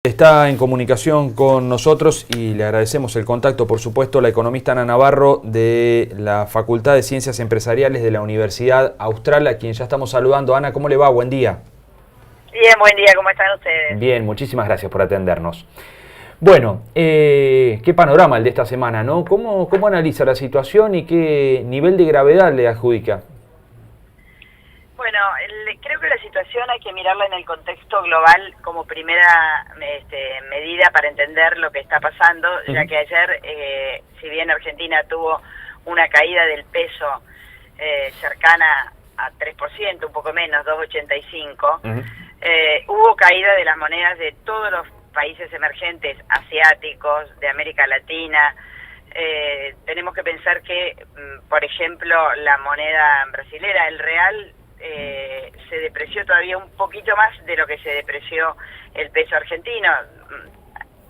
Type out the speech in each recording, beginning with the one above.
Está en comunicación con nosotros y le agradecemos el contacto, por supuesto, la economista Ana Navarro de la Facultad de Ciencias Empresariales de la Universidad Austral, a quien ya estamos saludando. Ana, ¿cómo le va? Buen día. Bien, buen día, ¿cómo están ustedes? Bien, muchísimas gracias por atendernos. Bueno, qué panorama el de esta semana, ¿no? ¿Cómo analiza la situación y qué nivel de gravedad le adjudica? Bueno, creo que la situación hay que mirarla en el contexto global como primera medida para entender lo que está pasando, ya que ayer, si bien Argentina tuvo una caída del peso cercana a 3%, un poco menos, 2,85, hubo caída de las monedas de todos los países emergentes, asiáticos, de América Latina. Tenemos que pensar que, por ejemplo, la moneda brasilera, el real, se depreció todavía un poquito más de lo que se depreció el peso argentino,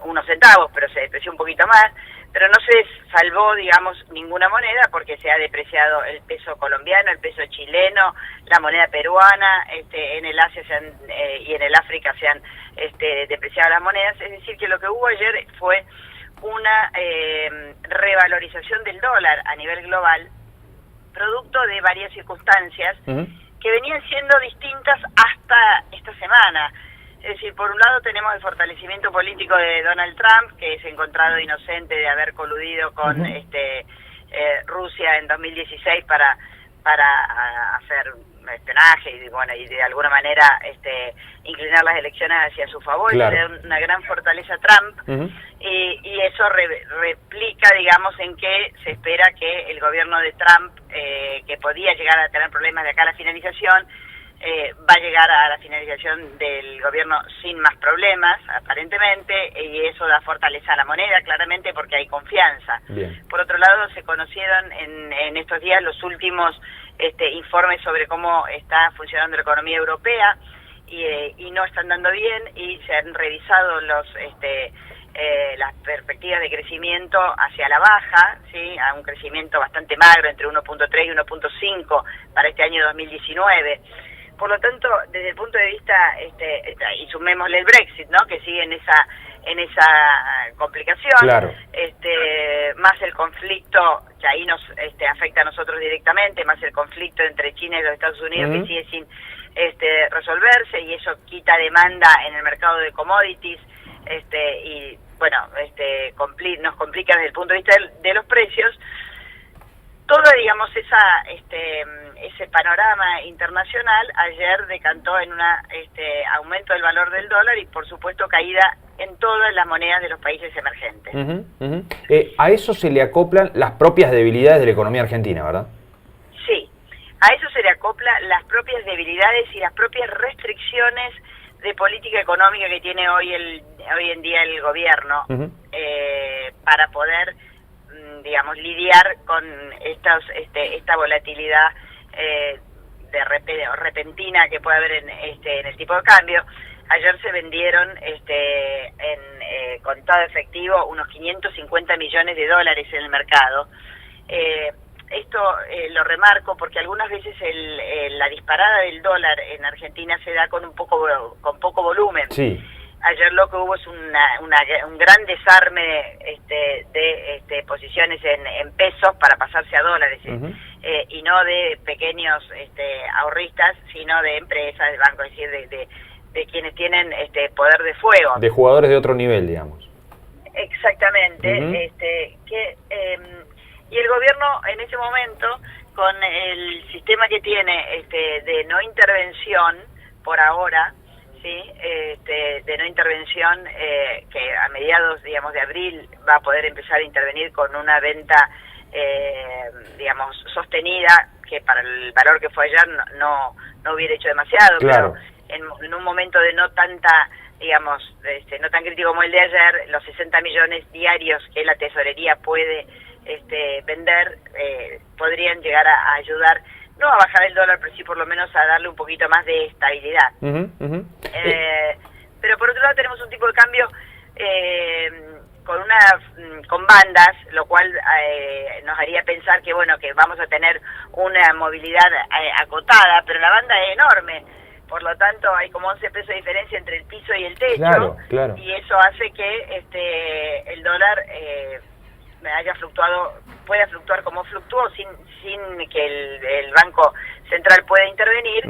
unos centavos, pero se depreció un poquito más, pero no se salvó, digamos, ninguna moneda porque se ha depreciado el peso colombiano, el peso chileno, la moneda peruana, en el Asia y en el África se han depreciado las monedas, es decir, que lo que hubo ayer fue una revalorización del dólar a nivel global, producto de varias circunstancias que venían siendo distintas hasta esta semana. Es decir, por un lado tenemos el fortalecimiento político de Donald Trump, que se ha encontrado inocente de haber coludido con Rusia en 2016 para hacer espionaje y bueno, y de alguna manera inclinar las elecciones hacia su favor. Claro. Y le da una gran fortaleza a Trump y eso replica, digamos, en que se espera que el gobierno de Trump, que podía llegar a tener problemas de acá a la finalización, va a llegar a la finalización del gobierno sin más problemas, aparentemente, y eso da fortaleza a la moneda, claramente, porque hay confianza. Bien. Por otro lado, se conocieron en estos días los últimos informes sobre cómo está funcionando la economía europea, y no están dando bien, y se han revisado las perspectivas de crecimiento hacia la baja, ¿sí? A un crecimiento bastante magro, entre 1.3 y 1.5 para este año 2019. Por lo tanto, desde el punto de vista, y sumémosle el Brexit, ¿no? Que sigue en esa complicación, claro. Más el conflicto que ahí nos afecta a nosotros directamente, más el conflicto entre China y los Estados Unidos que sigue sin resolverse, y eso quita demanda en el mercado de commodities, y bueno, nos complica desde el punto de vista de los precios. Todo, digamos, ese panorama internacional ayer decantó en un aumento del valor del dólar y, por supuesto, caída en todas las monedas de los países emergentes. A eso se le acoplan las propias debilidades de la economía argentina, ¿verdad? Sí, a eso se le acoplan las propias debilidades y las propias restricciones de política económica que tiene hoy en día el gobierno para poder, digamos, lidiar con esta volatilidad repentina que puede haber en el tipo de cambio. Ayer se vendieron en contado efectivo unos 550 millones de dólares en el mercado. Esto lo remarco porque algunas veces la disparada del dólar en Argentina se da con poco volumen. Sí. Ayer lo que hubo es un gran desarme de posiciones en pesos para pasarse a dólares, y no de pequeños ahorristas, sino de empresas, de bancos, es decir, de quienes tienen poder de fuego. De jugadores de otro nivel, digamos. Exactamente. Y el gobierno en ese momento, con el sistema que tiene de no intervención, por ahora, ¿sí? De no intervención, que a mediados, digamos, de abril va a poder empezar a intervenir con una venta, digamos, sostenida, que para el valor que fue ayer no hubiera hecho demasiado, claro. Pero en un momento de no tanta, digamos, no tan crítico como el de ayer, los 60 millones diarios que la tesorería puede vender, podrían llegar a ayudar, no a bajar el dólar, pero sí por lo menos a darle un poquito más de estabilidad. Pero por otro lado tenemos un tipo de cambio con bandas, lo cual nos haría pensar que bueno, que vamos a tener una movilidad acotada, pero la banda es enorme. Por lo tanto, hay como 11 pesos de diferencia entre el piso y el techo. Claro, claro. Y eso hace que el dólar pueda fluctuar como fluctuó sin que el Banco Central pueda intervenir.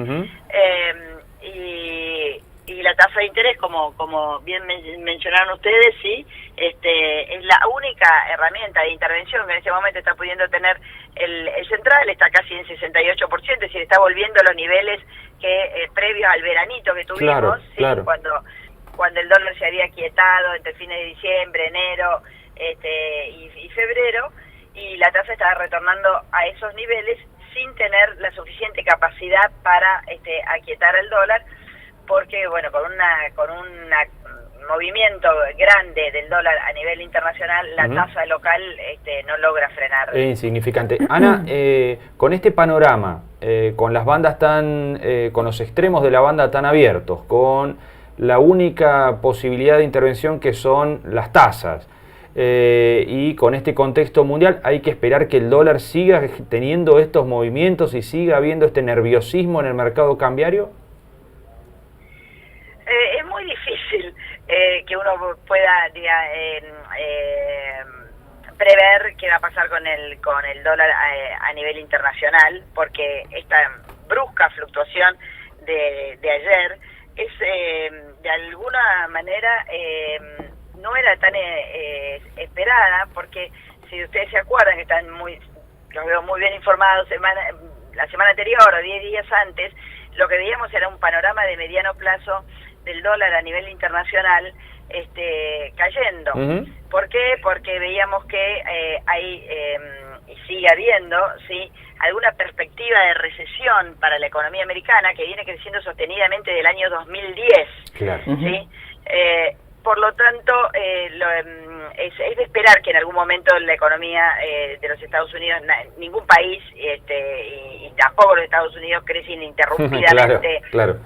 Y la tasa de interés, como bien mencionaron ustedes, sí, es la única herramienta de intervención que en este momento está pudiendo tener el central. Está casi en 68%, es decir, está volviendo a los niveles que previos al veranito que tuvimos, claro, ¿sí? claro. Cuando el dólar se había quietado entre fines de diciembre, enero y febrero, y la tasa estaba retornando a esos niveles sin tener la suficiente capacidad para aquietar el dólar, porque bueno, con un movimiento grande del dólar a nivel internacional, la tasa local no logra frenar. Es insignificante. Ana, con este panorama, con las bandas con los extremos de la banda tan abiertos, con la única posibilidad de intervención que son las tasas, y con este contexto mundial, hay que esperar que el dólar siga teniendo estos movimientos y siga habiendo este nerviosismo en el mercado cambiario. Es muy difícil que uno pueda prever qué va a pasar con el dólar a nivel internacional, porque esta brusca fluctuación de ayer es de alguna manera no era tan esperada, porque si ustedes se acuerdan que los veo muy bien informados, la semana anterior o 10 días antes, lo que veíamos era un panorama de mediano plazo del dólar a nivel internacional cayendo. ¿Por qué? Porque veíamos que hay y sigue habiendo, ¿sí?, alguna perspectiva de recesión para la economía americana que viene creciendo sostenidamente del año 2010. Claro. ¿Sí? Por lo tanto, es de esperar que en algún momento la economía de los Estados Unidos, ningún país, y tampoco los Estados Unidos, crece ininterrumpidamente, claro.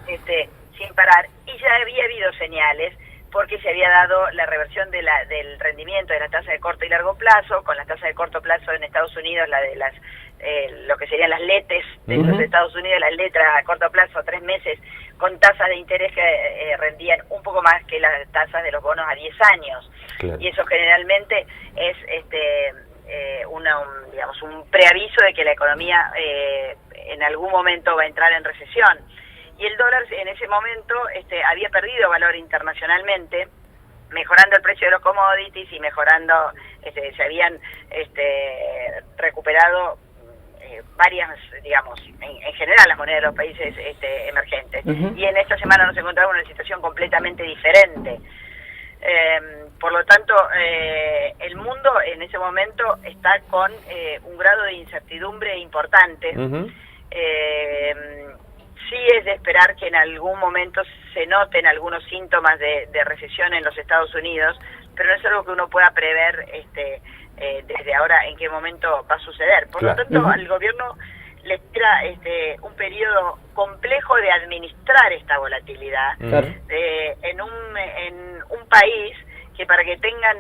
Sin parar. Y ya había habido señales, porque se había dado la reversión del rendimiento de la tasa de corto y largo plazo. Con la tasa de corto plazo en Estados Unidos, la de lo que serían las LETES de los Estados Unidos, las letras a corto plazo, 3 meses, con tasas de interés que rendían un poco más que las tasas de los bonos a 10 años. Claro. Y eso generalmente es un preaviso de que la economía en algún momento va a entrar en recesión. Y el dólar en ese momento había perdido valor internacionalmente, mejorando el precio de los commodities y mejorando, se habían recuperado varias, digamos, en general las monedas de los países emergentes. Y en esta semana nos encontramos en una situación completamente diferente. Por lo tanto, el mundo en ese momento está con un grado de incertidumbre importante. Sí es de esperar que en algún momento se noten algunos síntomas de recesión en los Estados Unidos, pero no es algo que uno pueda prever desde ahora en qué momento va a suceder. Por lo tanto, al gobierno le espera un periodo complejo de administrar esta volatilidad en un país que, para que tengan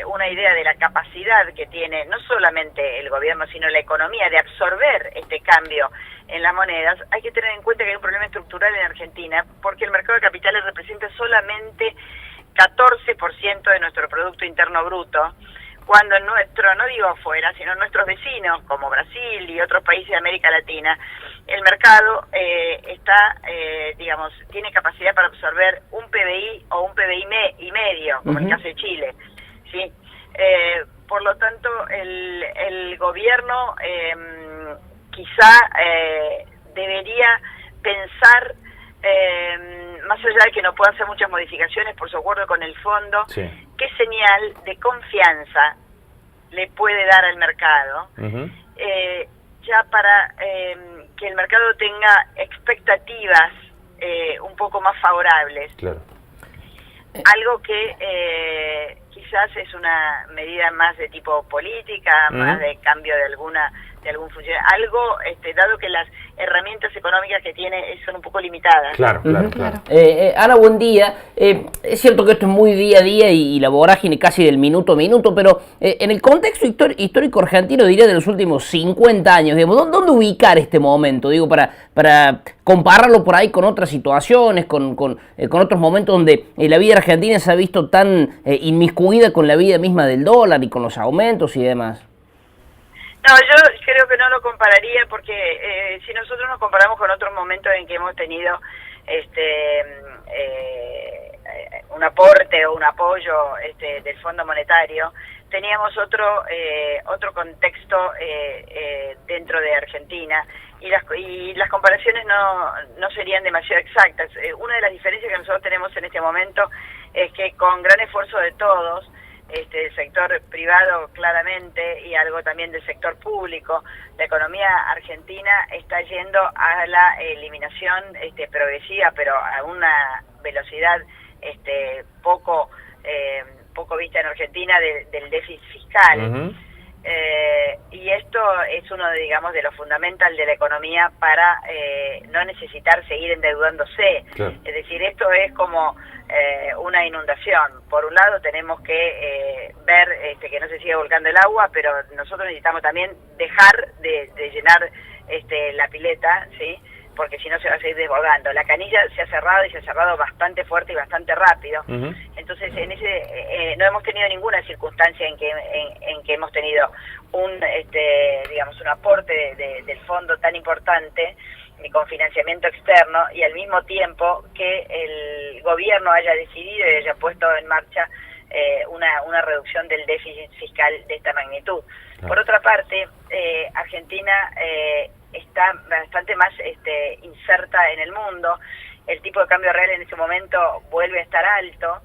una idea de la capacidad que tiene no solamente el gobierno, sino la economía de absorber este cambio en las monedas, hay que tener en cuenta que hay un problema estructural en Argentina, porque el mercado de capitales representa solamente 14% de nuestro Producto Interno Bruto, cuando no digo afuera, sino nuestros vecinos, como Brasil y otros países de América Latina, el mercado tiene capacidad para absorber un PBI o un PBI y medio, como el caso de Chile, ¿sí? Por lo tanto, el gobierno quizá debería pensar, más allá de que no pueda hacer muchas modificaciones por su acuerdo con el fondo, qué señal de confianza le puede dar al mercado, ya para que el mercado tenga expectativas un poco más favorables. Claro. Algo que quizás es una medida más de tipo política, más de cambio de alguna de algún funcionario, algo, dado que las herramientas económicas que tiene son un poco limitadas. Claro, claro, claro. Ana, buen día. Es cierto que esto es muy día a día y la vorágine casi del minuto a minuto, pero en el contexto histórico argentino, diría de los últimos 50 años, digamos, ¿dónde ubicar este momento? Digo, para compararlo por ahí con otras situaciones, con otros momentos donde la vida argentina se ha visto tan inmiscuida con la vida misma del dólar y con los aumentos y demás. No, yo creo que no lo compararía porque si nosotros nos comparamos con otros momentos en que hemos tenido un aporte o un apoyo del Fondo Monetario, teníamos otro contexto dentro de Argentina y las comparaciones no serían demasiado exactas. Una de las diferencias que nosotros tenemos en este momento es que con gran esfuerzo de todos, del sector privado claramente y algo también del sector público, la economía argentina está yendo a la eliminación progresiva, pero a una velocidad poco vista en Argentina del déficit fiscal. Uh-huh. Y esto es uno de los fundamentales de la economía para no necesitar seguir endeudándose. Claro. Es decir, esto es como una inundación. Por un lado tenemos que ver que no se siga volcando el agua, pero nosotros necesitamos también dejar de llenar la pileta, ¿sí? Porque si no se va a seguir desbordando. La canilla se ha cerrado y se ha cerrado bastante fuerte y bastante rápido. Uh-huh. Entonces, no hemos tenido ninguna circunstancia en que hemos tenido un aporte del fondo tan importante con financiamiento externo y al mismo tiempo que el gobierno haya decidido y haya puesto en marcha una reducción del déficit fiscal de esta magnitud. Claro. Por otra parte, Argentina está bastante más inserta en el mundo. El tipo de cambio real en este momento vuelve a estar alto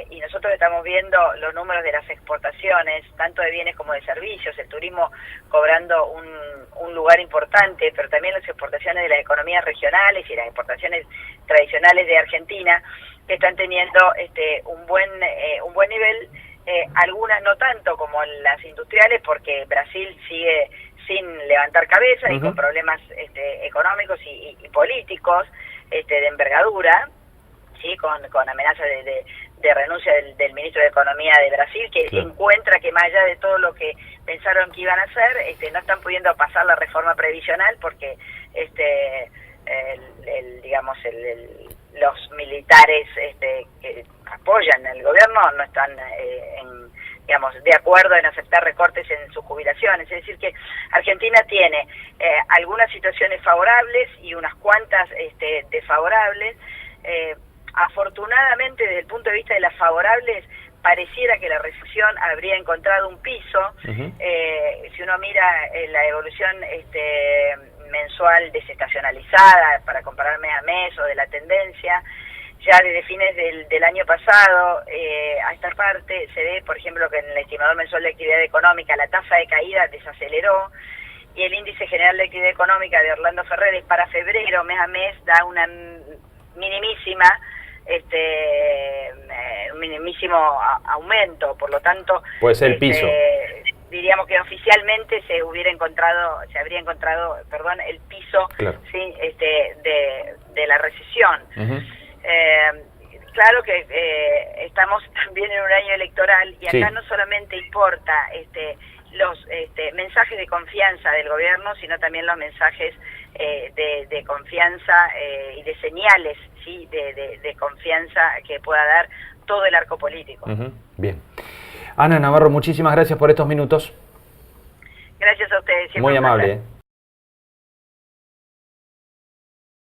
y nosotros estamos viendo los números de las exportaciones, tanto de bienes como de servicios, el turismo cobrando un lugar importante, pero también las exportaciones de las economías regionales y las exportaciones tradicionales de Argentina, que están teniendo un buen nivel, algunas no tanto como las industriales, porque Brasil sigue sin levantar cabeza y con problemas económicos y políticos de envergadura, sí, con amenaza de renuncia del ministro de Economía de Brasil, que encuentra que más allá de todo lo que pensaron que iban a hacer, no están pudiendo pasar la reforma previsional porque los militares que apoyan al gobierno no están de acuerdo en aceptar recortes en sus jubilaciones. Es decir que Argentina tiene algunas situaciones favorables y unas cuantas desfavorables. Afortunadamente, desde el punto de vista de las favorables, pareciera que la recesión habría encontrado un piso. Uh-huh. Si uno mira la evolución mensual desestacionalizada, para comparar mes a mes, o de la tendencia, ya desde fines del año pasado a esta parte se ve, por ejemplo, que en el estimador mensual de actividad económica la tasa de caída desaceleró y el índice general de actividad económica de Orlando Ferreres para febrero, mes a mes, da una minimísima un minimísimo aumento. Por lo tanto, puede ser el piso. Diríamos que oficialmente se habría encontrado el piso, claro, ¿sí? de la recesión. Uh-huh. Claro que estamos también en un año electoral y acá sí, no solamente importa los mensajes de confianza del gobierno, sino también los mensajes de confianza y de señales, sí, de confianza que pueda dar todo el arco político. Uh-huh. Bien. Ana Navarro, muchísimas gracias por estos minutos. Gracias a ustedes. Muy amable.